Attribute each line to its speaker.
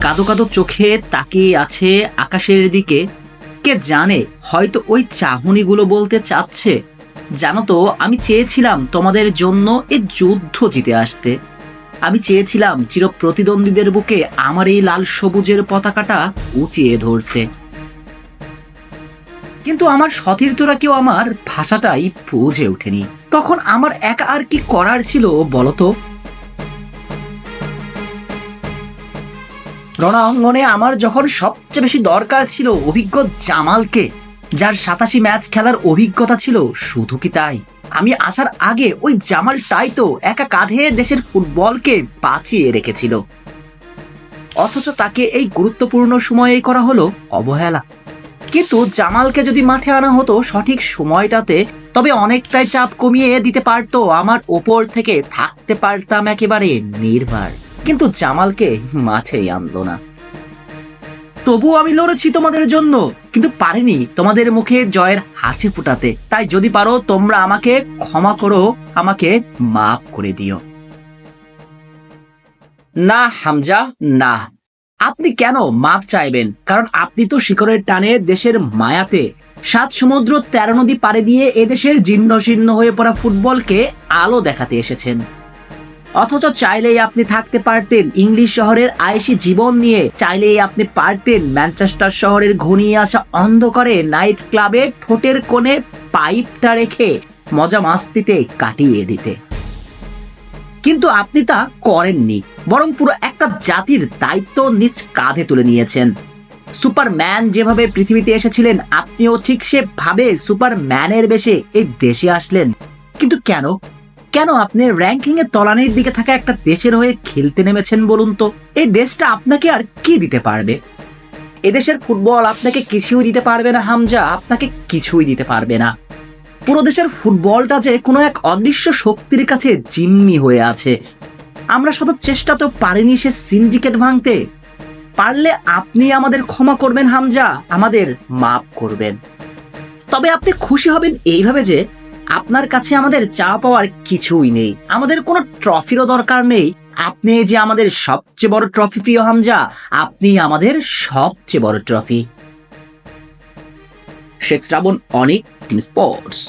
Speaker 1: কাদো কাদো চোখে তাকিয়ে আছে আকাশের দিকে। কে জানে, হয়তো ওই চাহনিগুলো বলতে চাচ্ছে, জানো তো, আমি চেয়েছিলাম তোমাদের জন্য এই যুদ্ধ জিতে আসতে। আমি চেয়েছিলাম চির প্রতিদ্বন্দ্বীদের বুকে আমার এই লাল সবুজের পতাকাটা উঁচিয়ে ধরতে। কিন্তু আমার সতীর্থরা কেউ আমার ভাষাটাই বুঝে ওঠেনি। তখন আমার একা আর কি করার ছিল বলতো? রণাঙ্গনে আমার যখন সবচেয়ে বেশি দরকার ছিল অভিজ্ঞ জামালকে, যার ৮৭ ম্যাচ খেলার অভিজ্ঞতা ছিল, শুধু কি তাই, আমি আসার আগে ওই জামালটাই তো একা কাঁধে দেশের ফুটবলকে বাঁচিয়ে রেখেছিল। অথচ তাকে এই গুরুত্বপূর্ণ সময়ে করা হলো অবহেলা। কিন্তু জামালকে যদি মাঠে আনা হতো সঠিক সময়টাতে, তবে অনেকটাই চাপ কমিয়ে দিতে পারতো আমার ওপর থেকে, থাকতে পারতাম একেবারে নির্ভর। কিন্তু জামালকে মাঠেই আনলো না। তবুও আমি লড়েছি তোমাদের জন্য, কিন্তু পারিনি তোমাদের মুখে জয়ের হাসি ফুটাতে। তাই যদি পারো তোমরা আমাকে ক্ষমা করো, আমাকে মাফ করে দিও। না হামজা, না। আপনি কেন মাপ চাইবেন? কারণ আপনি তো শিকড়ের টানে দেশের মায়াতে ৭ সমুদ্র ১৩ নদী পাড়ি দিয়ে এদেশের জীর্ণ শীর্ণ হয়ে পড়া ফুটবলকে আলো দেখাতে এসেছেন। অথচ চাইলেই আপনি থাকতে পারতেন ইংলিশ শহরের আয়েশি জীবন নিয়ে, চাইলেই আপনি পারতেন ম্যানচেস্টার শহরের ঘনিয়ে আসা অন্ধকারে নাইট ক্লাবে ঠোঁটের কোণে পাইপটা রেখে মজা মাস্তিতে কাটিয়ে দিতে। কিন্তু আপনি তা করেননি, বরং পুরো একটা জাতির দায়িত্ব নিজ কাঁধে তুলে নিয়েছেন। সুপারম্যান যেভাবে পৃথিবীতে এসেছিলেন, আপনিও ঠিক সেভাবে সুপারম্যানের বেশে এই দেশে আসলেন। কিন্তু কেন কেন আপনি র্যাঙ্কিং এর তলানির দিকে থাকা একটা দেশের হয়ে খেলতে নেমেছেন বলুন তো? এই দেশটা আপনাকে আর কি দিতে পারবে? এদেশের ফুটবল আপনাকে কিছুই দিতে পারবে না হামজা, আপনাকে কিছুই দিতে পারবে না। পুরো দেশের ফুটবলটা যে কোনো এক অদৃশ্য শক্তির কাছে জিম্মি হয়ে আছে। আমরা শত চেষ্টা তো পারিনি সে সিন্ডিকেট ভাঙতে। পারলে আপনি আমাদের ক্ষমা করবেন হামজা, আমাদের মাফ করবেন। তবে আপনি খুশি হবেন এইভাবে যে আপনার কাছে আমাদের চাওয়া পাওয়ার কিছুই নেই, আমাদের কোনো ট্রফিরও দরকার নেই। আপনি যে আমাদের সবচেয়ে বড় ট্রফি প্রিয় হামজা, আপনি আমাদের সবচেয়ে বড় ট্রফি। শেখ শ্রাবণ, অনিক, টিম স্পোর্টস।